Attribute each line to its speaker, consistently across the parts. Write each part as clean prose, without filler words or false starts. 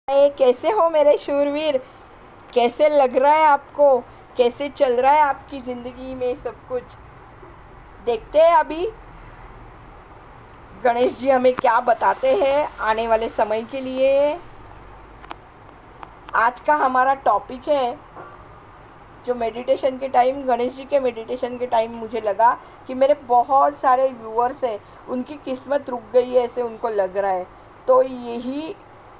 Speaker 1: कैसे हो मेरे शूरवीर। कैसे लग रहा है आपको? कैसे चल रहा है आपकी ज़िंदगी में सब कुछ? देखते हैं अभी गणेश जी हमें क्या बताते हैं आने वाले समय के लिए। आज का हमारा टॉपिक है जो मेडिटेशन के टाइम, गणेश जी के मेडिटेशन के टाइम मुझे लगा कि मेरे बहुत सारे व्यूअर्स हैं, उनकी किस्मत रुक गई है ऐसे उनको लग रहा है। तो यही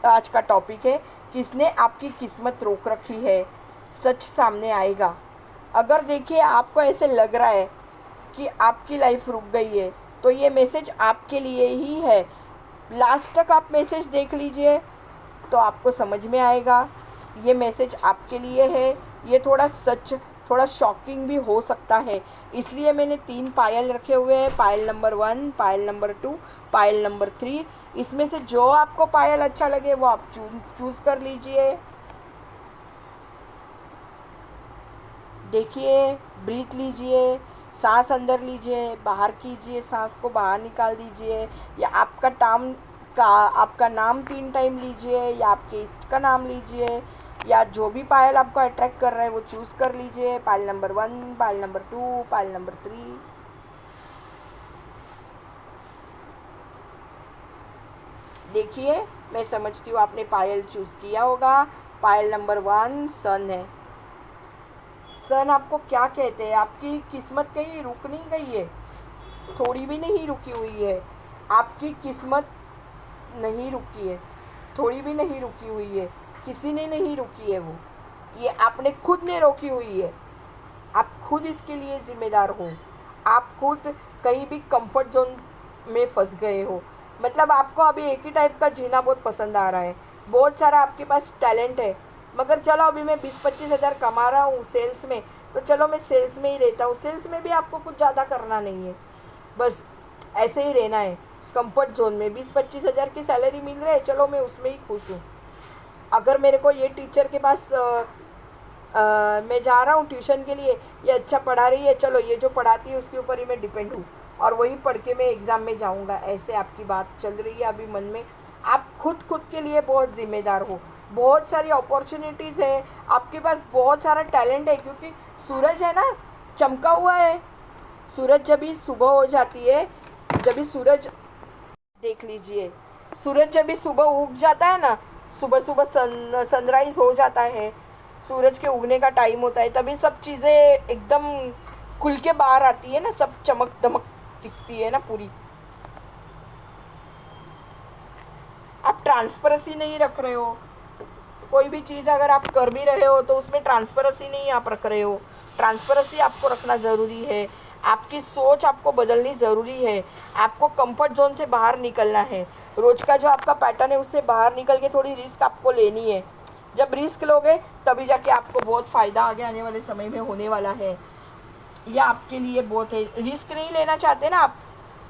Speaker 1: आज का टॉपिक है, किसने आपकी किस्मत रोक रखी है, सच सामने आएगा। अगर देखिए आपको ऐसे लग रहा है कि आपकी लाइफ रुक गई है तो ये मैसेज आपके लिए ही है। लास्ट तक आप मैसेज देख लीजिए तो आपको समझ में आएगा ये मैसेज आपके लिए है। ये थोड़ा सच, थोड़ा शॉकिंग भी हो सकता है, इसलिए मैंने 3 पायल रखे हुए हैं। Pile number 1, pile number 2, pile number 3। इसमें से जो आपको पायल अच्छा लगे वो आप चूज कर लीजिए। देखिए, ब्रीथ लीजिए, सांस अंदर लीजिए, बाहर कीजिए, सांस को बाहर निकाल दीजिए। या आपका नाम 3 टाइम लीजिए, या आपके इष्ट का नाम लीजिए, या जो भी पायल आपको अट्रैक्ट कर रहा है वो चूज़ कर लीजिए। Pile number 1, pile number 2, pile number 3। देखिए, मैं समझती हूँ आपने पायल चूज़ किया होगा। पायल नंबर 1 सन है। सन आपको क्या कहते हैं? आपकी किस्मत कहीं रुक नहीं गई है, थोड़ी भी नहीं रुकी हुई है। आपकी किस्मत नहीं रुकी है, थोड़ी भी नहीं रुकी हुई है, किसी ने नहीं रुकी है वो, ये आपने खुद ने रोकी हुई है। आप खुद इसके लिए जिम्मेदार हो। आप खुद कहीं भी कंफर्ट जोन में फंस गए हो। मतलब आपको अभी एक ही टाइप का जीना बहुत पसंद आ रहा है, बहुत सारा आपके पास टैलेंट है, मगर चलो अभी मैं 20-25 हज़ार कमा रहा हूँ सेल्स में, तो चलो मैं सेल्स में ही रहता हूँ। सेल्स में भी आपको कुछ ज़्यादा करना नहीं है, बस ऐसे ही रहना है कंफर्ट जोन में। 20-25 हज़ार की सैलरी मिल रही है, चलो मैं उसमें ही खुश हूँ। अगर मेरे को ये टीचर के पास मैं जा रहा हूँ ट्यूशन के लिए, ये अच्छा पढ़ा रही है, चलो ये जो पढ़ाती है उसके ऊपर ही मैं डिपेंड हूँ और वही पढ़ के मैं एग्ज़ाम में जाऊँगा। ऐसे आपकी बात चल रही है अभी मन में। आप खुद के लिए बहुत ज़िम्मेदार हो। बहुत सारी अपॉर्चुनिटीज़ है आपके पास, बहुत सारा टैलेंट है, क्योंकि सूरज है ना, चमका हुआ है। सूरज जब भी सुबह हो जाती है, जब भी सूरज, देख लीजिए, सूरज जब भी सुबह उग जाता है ना, सुबह सुबह सनराइज हो जाता है, सूरज के उगने का टाइम होता है, तभी सब चीज़ें एकदम खुल के बाहर आती है ना, सब चमक दमक दिखती है ना पूरी। आप ट्रांसपेरेंसी नहीं रख रहे हो। कोई भी चीज़ अगर आप कर भी रहे हो तो उसमें ट्रांसपेरेंसी नहीं आप रख रहे हो। ट्रांसपेरेंसी आपको रखना ज़रूरी है। आपकी सोच आपको बदलनी ज़रूरी है। आपको कंफर्ट जोन से बाहर निकलना है। रोज का जो आपका पैटर्न है उससे बाहर निकल के थोड़ी रिस्क आपको लेनी है। जब रिस्क लोगे तभी जाके आपको बहुत फ़ायदा आगे आने वाले समय में होने वाला है। यह आपके लिए बहुत है। रिस्क नहीं लेना चाहते ना आप,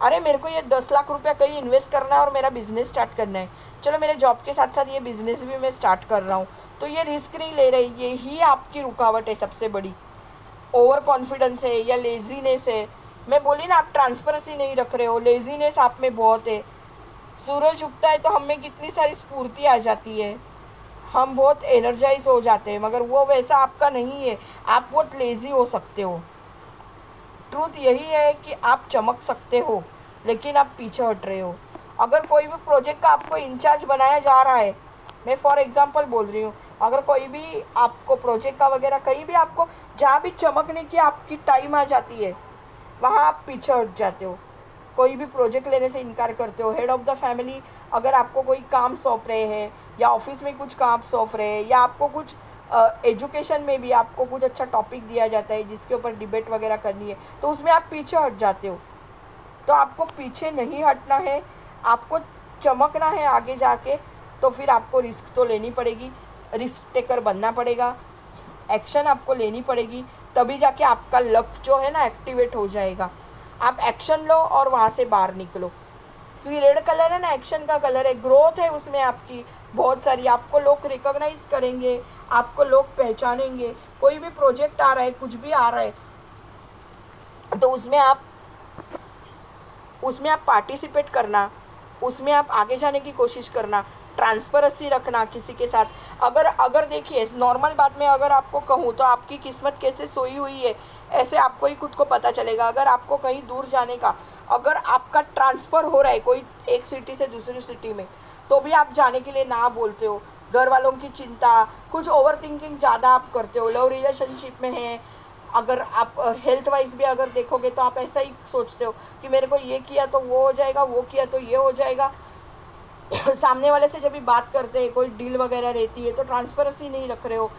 Speaker 1: अरे मेरे को ये 10 लाख रुपया कहीं इन्वेस्ट करना है और मेरा बिजनेस स्टार्ट करना है, चलो मेरे जॉब के साथ साथ ये बिजनेस भी मैं स्टार्ट कर रहा हूँ, तो ये रिस्क नहीं ले रही, यही आपकी रुकावट है सबसे बड़ी। ओवर कॉन्फिडेंस है या लेजीनेस है। मैं बोली ना, आप ट्रांसपेरेंसी नहीं रख रहे हो, लेजीनेस आप में बहुत है। सूरज उगता है तो हमें कितनी सारी स्फूर्ति आ जाती है, हम बहुत एनर्जाइज हो जाते हैं, मगर वो वैसा आपका नहीं है। आप बहुत लेज़ी हो सकते हो। ट्रूथ यही है कि आप चमक सकते हो, लेकिन आप पीछे हट रहे हो। अगर कोई भी प्रोजेक्ट का आपको इंचार्ज बनाया जा रहा है, मैं फॉर एग्जांपल बोल रही हूँ, अगर कोई भी आपको प्रोजेक्ट का वगैरह कहीं भी आपको जहाँ भी चमकने की आपकी टाइम आ जाती है, वहाँ आप पीछे हट जाते हो, कोई भी प्रोजेक्ट लेने से इनकार करते हो। हेड ऑफ़ द फैमिली अगर आपको कोई काम सौंप रहे हैं, या ऑफिस में कुछ काम सौंप रहे हैं, या आपको कुछ एजुकेशन में भी आपको कुछ अच्छा टॉपिक दिया जाता है जिसके ऊपर डिबेट वगैरह करनी है, तो उसमें आप पीछे हट जाते हो। तो आपको पीछे नहीं हटना है, आपको चमकना है आगे जाके। तो फिर आपको रिस्क तो लेनी पड़ेगी, रिस्क टेकर बनना पड़ेगा, एक्शन आपको लेनी पड़ेगी, तभी जाके आपका लक जो है ना एक्टिवेट हो जाएगा। आप एक्शन लो और वहाँ से बाहर निकलो। क्योंकि रेड कलर है ना, एक्शन का कलर है, ग्रोथ है उसमें आपकी बहुत सारी। आपको लोग रिकॉग्नाइज करेंगे, आपको लोग पहचानेंगे। कोई भी प्रोजेक्ट आ रहा है, कुछ भी आ रहा है, तो उसमें आप पार्टिसिपेट करना, उसमें आप आगे जाने की कोशिश करना। ट्रांसपेरेंसी रखना किसी के साथ। अगर देखिए नॉर्मल बात में अगर आपको कहूँ तो आपकी किस्मत कैसे सोई हुई है ऐसे आपको ही खुद को पता चलेगा। अगर आपको कहीं दूर जाने का, अगर आपका ट्रांसफ़र हो रहा है कोई एक सिटी से दूसरी सिटी में, तो भी आप जाने के लिए ना बोलते हो। घर वालों की चिंता, कुछ ओवर थिंकिंग ज़्यादा आप करते हो। लव रिलेशनशिप में हैं, अगर आप हेल्थ वाइज भी अगर देखोगे तो आप ऐसा ही सोचते हो कि मेरे को ये किया तो वो हो जाएगा, वो किया तो ये हो जाएगा। सामने वाले से जब भी बात करते हैं, कोई डील वगैरह रहती है तो ट्रांसपेरेंसी नहीं रख रहे हो।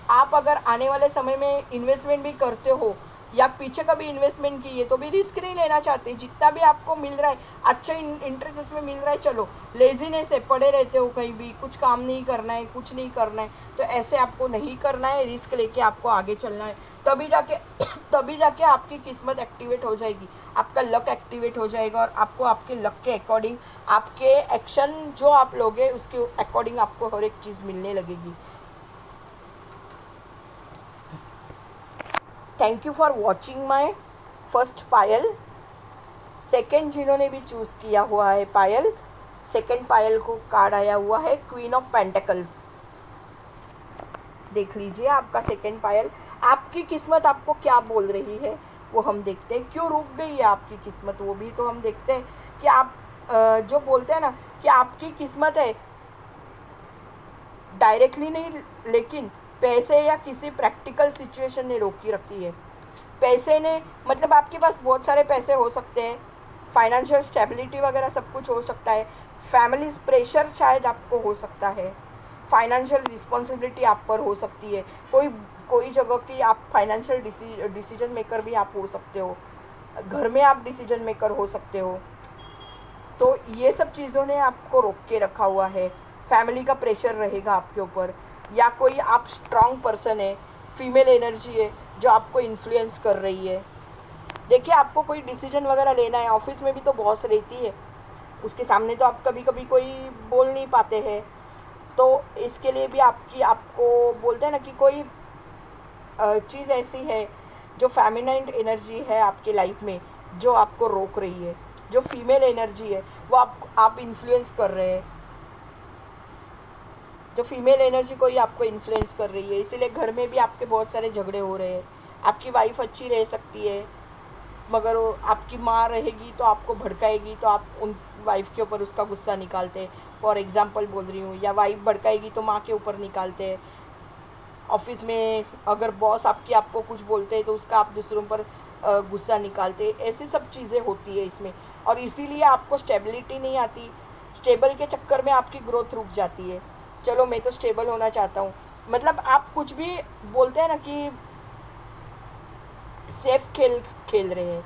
Speaker 1: आप अगर आने वाले समय में इन्वेस्टमेंट भी करते हो या पीछे कभी इन्वेस्टमेंट की है तो भी रिस्क नहीं लेना चाहते। जितना भी आपको मिल रहा है अच्छे इंटरेस्ट इसमें मिल रहा है, चलो लेजीनेस है, पड़े रहते हो कहीं भी, कुछ काम नहीं करना है, कुछ नहीं करना है, तो ऐसे आपको नहीं करना है। रिस्क लेके आपको आगे चलना है, तभी जाके आपकी किस्मत एक्टिवेट हो जाएगी, आपका लक एक्टिवेट हो जाएगा और आपको आपके लक के अकॉर्डिंग आपके एक्शन जो आप लोगे उसके अकॉर्डिंग आपको हर एक चीज़ मिलने लगेगी। Thank you for watching my first pile. Second जिन्होंने भी चूज़ किया हुआ है पायल, सेकंड पायल को कार्ड आया हुआ है क्वीन ऑफ पेंटिकल्स। देख लीजिए आपका सेकंड पायल, आपकी किस्मत आपको क्या बोल रही है वो हम देखते हैं। क्यों रुक गई है आपकी किस्मत वो भी तो हम देखते हैं कि आप जो बोलते हैं ना कि आपकी किस्मत है डायरेक्टली नहीं, लेकिन पैसे या किसी प्रैक्टिकल सिचुएशन ने रोकी रखी है। पैसे ने मतलब आपके पास बहुत सारे पैसे हो सकते हैं, फाइनेंशियल स्टेबिलिटी वगैरह सब कुछ हो सकता है, फैमिली प्रेशर शायद आपको हो सकता है, फाइनेंशियल रिस्पॉन्सिबिलिटी आप पर हो सकती है, कोई जगह की आप फाइनेंशियल डिसीजन मेकर भी आप हो सकते हो, घर में आप डिसीजन मेकर हो सकते हो। तो ये सब चीज़ों ने आपको रोक के रखा हुआ है। फैमिली का प्रेशर रहेगा आपके ऊपर, या कोई आप स्ट्रांग पर्सन है, फीमेल एनर्जी है जो आपको इन्फ्लुएंस कर रही है। देखिए आपको कोई डिसीजन वगैरह लेना है, ऑफिस में भी तो बॉस रहती है, उसके सामने तो आप कभी कभी कोई बोल नहीं पाते हैं, तो इसके लिए भी आपको बोलते हैं ना कि कोई चीज़ ऐसी है जो फेमिनाइन एनर्जी है आपके लाइफ में जो आपको रोक रही है, जो फीमेल एनर्जी है वो आप इन्फ्लुएंस कर रहे हैं, जो फीमेल एनर्जी को ही आपको इन्फ्लुएंस कर रही है। इसीलिए घर में भी आपके बहुत सारे झगड़े हो रहे हैं। आपकी वाइफ अच्छी रह सकती है मगर वो आपकी माँ रहेगी तो आपको भड़काएगी, तो आप उन वाइफ के ऊपर उसका गुस्सा निकालते हैं, फॉर एग्जांपल बोल रही हूँ, या वाइफ भड़काएगी तो माँ के ऊपर निकालते हैं। ऑफिस में अगर बॉस आपको कुछ बोलते हैं तो उसका आप दूसरों पर गुस्सा निकालते हैं। ऐसी सब चीज़ें होती है इसमें, और इसीलिए आपको स्टेबिलिटी नहीं आती। स्टेबल के चक्कर में आपकी ग्रोथ रुक जाती है। चलो मैं तो स्टेबल होना चाहता हूँ, मतलब आप कुछ भी बोलते हैं ना कि सेफ खेल रहे हैं,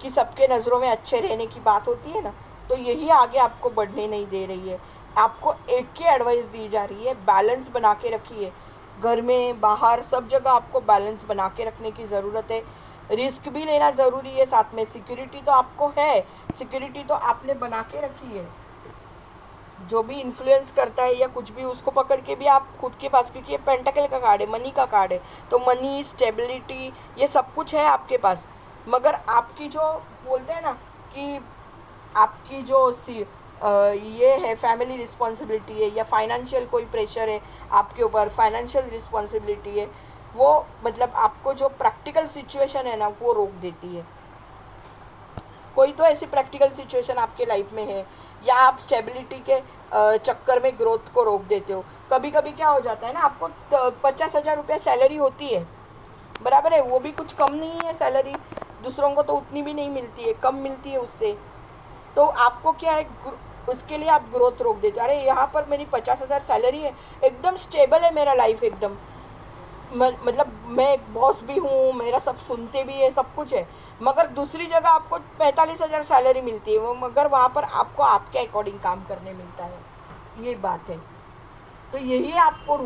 Speaker 1: कि सबके नज़रों में अच्छे रहने की बात होती है ना, तो यही आगे आपको बढ़ने नहीं दे रही है। आपको एक ही एडवाइस दी जा रही है, बैलेंस बना के रखिए। घर में बाहर सब जगह आपको बैलेंस बना के रखने की ज़रूरत है। रिस्क भी लेना ज़रूरी है, साथ में सिक्योरिटी तो आपको है, सिक्योरिटी तो आपने बना के रखी है। जो भी इन्फ्लुएंस करता है या कुछ भी उसको पकड़ के भी आप खुद के पास, क्योंकि ये पेंटाकल का कार्ड है, मनी का कार्ड है, तो मनी, स्टेबिलिटी, ये सब कुछ है आपके पास। मगर आपकी जो बोलते हैं ना कि आपकी जो ये है फैमिली रिस्पॉन्सिबिलिटी है या फाइनेंशियल कोई प्रेशर है आपके ऊपर, फाइनेंशियल रिस्पॉन्सिबिलिटी है, वो मतलब आपको जो प्रैक्टिकल सिचुएशन है ना वो रोक देती है। कोई तो ऐसी प्रैक्टिकल सिचुएशन आपके लाइफ में है, या आप स्टेबिलिटी के चक्कर में ग्रोथ को रोक देते हो। कभी कभी क्या हो जाता है ना, आपको 50,000 रुपया सैलरी होती है, बराबर है, वो भी कुछ कम नहीं है सैलरी, दूसरों को तो उतनी भी नहीं मिलती है, कम मिलती है उससे। तो आपको क्या है, उसके लिए आप ग्रोथ रोक देते हो। अरे यहाँ पर मेरी 50,000 सैलरी है, एकदम स्टेबल है मेरा लाइफ, एकदम मतलब मैं एक बॉस भी हूँ, मेरा सब सुनते भी है, सब कुछ है, मगर दूसरी जगह आपको 45,000 सैलरी मिलती है, वो मगर वहाँ पर आपको आपके अकॉर्डिंग काम करने मिलता है। ये बात है, तो यही आपको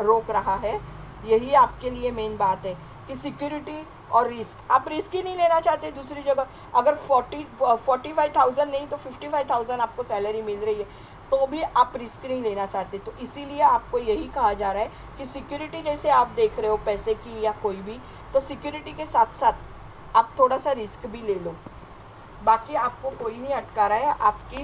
Speaker 1: रोक रहा है। यही आपके लिए मेन बात है कि सिक्योरिटी और रिस्क, आप रिस्क ही नहीं लेना चाहते दूसरी जगह। अगर 45,000 नहीं तो 55,000 आपको सैलरी मिल रही है तो भी आप रिस्क नहीं लेना चाहते। तो इसीलिए आपको यही कहा जा रहा है कि सिक्योरिटी जैसे आप देख रहे हो पैसे की या कोई भी, तो सिक्योरिटी के साथ साथ आप थोड़ा सा रिस्क भी ले लो। बाकी आपको कोई नहीं अटका रहा है, आपकी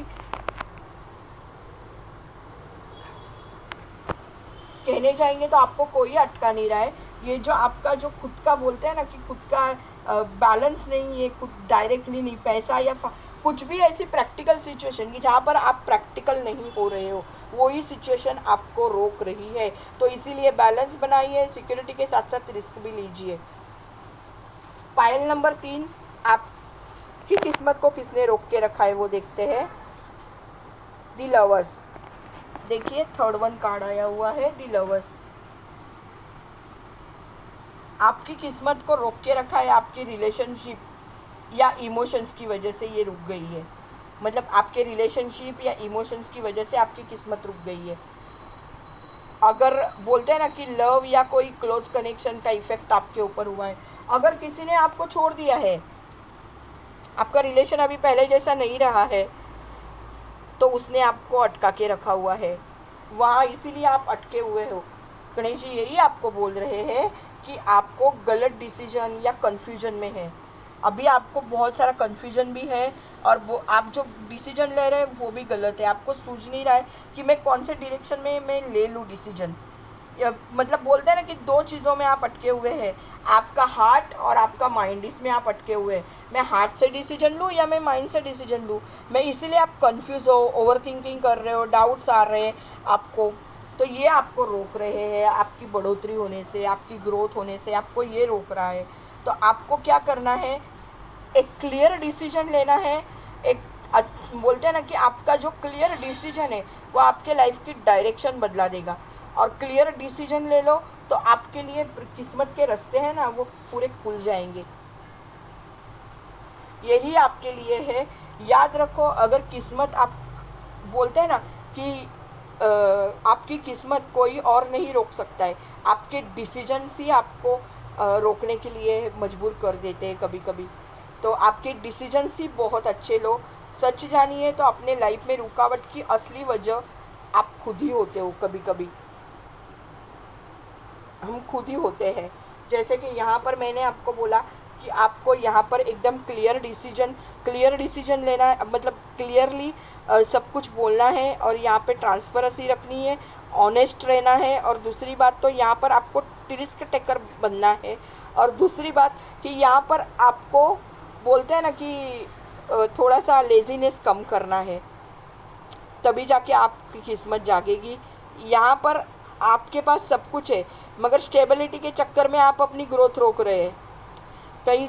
Speaker 1: कहने जाएंगे तो आपको कोई अटका नहीं रहा है। ये जो आपका जो खुद का बोलते हैं ना कि खुद का बैलेंस नहीं है, खुद डायरेक्टली नहीं, पैसा या कुछ भी ऐसी प्रैक्टिकल सिचुएशन की जहाँ पर आप प्रैक्टिकल नहीं हो रहे हो, वही सिचुएशन आपको रोक रही है। तो इसीलिए बैलेंस बनाइए, सिक्योरिटी के साथ साथ रिस्क भी लीजिए। पायल नंबर 3, आपकी किस्मत को किसने रोक के रखा है वो देखते हैं। द लवर्स, देखिए थर्ड वन कार्ड आया हुआ है, द लवर्स। आपकी किस्मत को रोक के रखा है आपकी रिलेशनशिप या इमोशंस की वजह से ये रुक गई है। मतलब आपके रिलेशनशिप या इमोशंस की वजह से आपकी किस्मत रुक गई है। अगर बोलते हैं ना कि लव या कोई क्लोज कनेक्शन का इफेक्ट आपके ऊपर हुआ है, अगर किसी ने आपको छोड़ दिया है, आपका रिलेशन अभी पहले जैसा नहीं रहा है, तो उसने आपको अटका के रखा हुआ है वहाँ, इसीलिए आप अटके हुए हो। गणेश जी यही आपको बोल रहे हैं कि आपको गलत डिसीजन या कंफ्यूजन में है। अभी आपको बहुत सारा कंफ्यूजन भी है और वो आप जो डिसीजन ले रहे हैं वो भी गलत है। आपको सूझ नहीं रहा है कि मैं कौन से डायरेक्शन में मैं ले लूँ डिसीजन। मतलब बोलते हैं ना कि दो चीज़ों में आप अटके हुए हैं, आपका हार्ट और आपका माइंड, इसमें आप अटके हुए हैं। मैं हार्ट से डिसीजन लूँ या मैं माइंड से डिसीजन लूँ, मैं इसीलिए आप कंफ्यूज हो, ओवर थिंकिंग कर रहे हो, डाउट्स आ रहे हैं आपको। तो ये आपको रोक रहे हैं आपकी बढ़ोतरी होने से, आपकी ग्रोथ होने से, आपको ये रोक रहा है। तो आपको क्या करना है, एक क्लियर डिसीजन लेना है। एक बोलते हैं ना कि आपका जो क्लियर डिसीजन है वो आपके लाइफ की डायरेक्शन बदला देगा। और क्लियर डिसीजन ले लो तो आपके लिए किस्मत के रास्ते हैं ना वो पूरे खुल जाएंगे। यही आपके लिए है। याद रखो, अगर किस्मत, आप बोलते हैं ना कि आपकी किस्मत कोई और नहीं रोक सकता है, आपके डिसीजन ही आपको रोकने के लिए मजबूर कर देते हैं कभी कभी। तो आपके डिसीजन ही बहुत अच्छे लो। सच जानिए तो अपने लाइफ में रुकावट की असली वजह आप खुद ही होते हो। कभी कभी हम खुद ही होते हैं। जैसे कि यहाँ पर मैंने आपको बोला कि आपको यहाँ पर एकदम क्लियर डिसीजन लेना है, मतलब क्लियरली सब कुछ बोलना है और यहाँ पे ट्रांसपेरेंसी रखनी है, ऑनेस्ट रहना है। और दूसरी बात तो यहाँ पर आपको रिस्क टेकर बनना है। और दूसरी बात कि यहाँ पर आपको बोलते हैं ना कि थोड़ा सा लेजीनेस कम करना है, तभी जाके आपकी किस्मत जागेगी। यहाँ पर आपके पास सब कुछ है मगर स्टेबिलिटी के चक्कर में आप अपनी ग्रोथ रोक रहे हैं। कहीं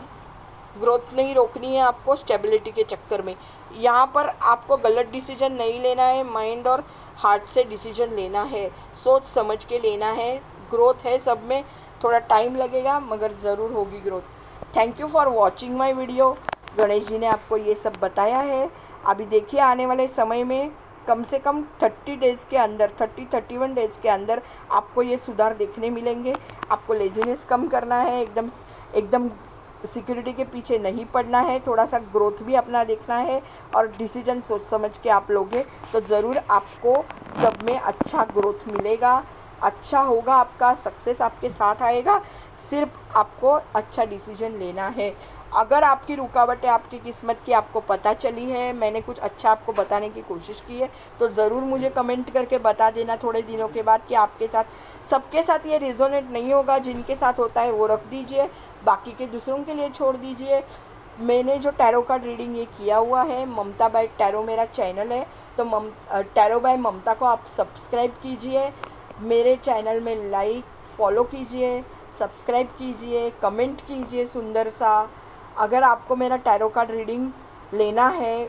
Speaker 1: ग्रोथ नहीं रोकनी है आपको, स्टेबिलिटी के चक्कर में। यहाँ पर आपको गलत डिसीजन नहीं लेना है, माइंड और हार्ट से डिसीजन लेना है, सोच समझ के लेना है। ग्रोथ है सब में, थोड़ा टाइम लगेगा मगर ज़रूर होगी growth. Thank you for watching my video. Ganesh ji ने आपको ये सब बताया है। अभी देखिए आने वाले समय में कम से कम 30 डेज़ के अंदर, 31 डेज़ के अंदर आपको ये सुधार देखने मिलेंगे। आपको लेजीनेस कम करना है, एकदम सिक्योरिटी के पीछे नहीं पड़ना है, थोड़ा सा ग्रोथ भी अपना देखना है और डिसीजन सोच समझ के आप लोगे तो ज़रूर आपको सब में अच्छा ग्रोथ मिलेगा, अच्छा होगा, आपका सक्सेस आपके साथ आएगा। सिर्फ आपको अच्छा डिसीजन लेना है। अगर आपकी रुकावटें आपकी किस्मत की आपको पता चली है, मैंने कुछ अच्छा आपको बताने की कोशिश की है, तो ज़रूर मुझे कमेंट करके बता देना थोड़े दिनों के बाद कि आपके साथ, सबके साथ ये रिजोनेट नहीं होगा। जिनके साथ होता है वो रख दीजिए, बाकी के दूसरों के लिए छोड़ दीजिए। मैंने जो टैरो कार्ड रीडिंग ये किया हुआ है, ममता बाय टैरो मेरा चैनल है, तो टैरो बाय ममता को आप सब्सक्राइब कीजिए। मेरे चैनल में लाइक फॉलो कीजिए, सब्सक्राइब कीजिए, कमेंट कीजिए सुंदर सा। अगर आपको मेरा टैरो कार्ड रीडिंग लेना है,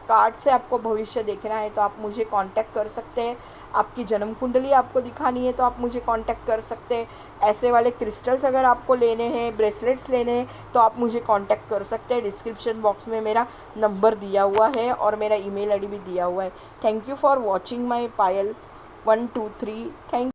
Speaker 1: कार्ड से आपको भविष्य देखना है, तो आप मुझे कांटेक्ट कर सकते हैं। आपकी जन्म कुंडली आपको दिखानी है तो आप मुझे कांटेक्ट कर सकते हैं। ऐसे वाले क्रिस्टल्स अगर आपको लेने हैं, ब्रेसलेट्स लेने हैं, तो आप मुझे कांटेक्ट कर सकते हैं। डिस्क्रिप्शन बॉक्स में मेरा नंबर दिया हुआ है और मेरा ईमेल आईडी भी दिया हुआ है। Thank you for watching my Payal 1 2 3। Thank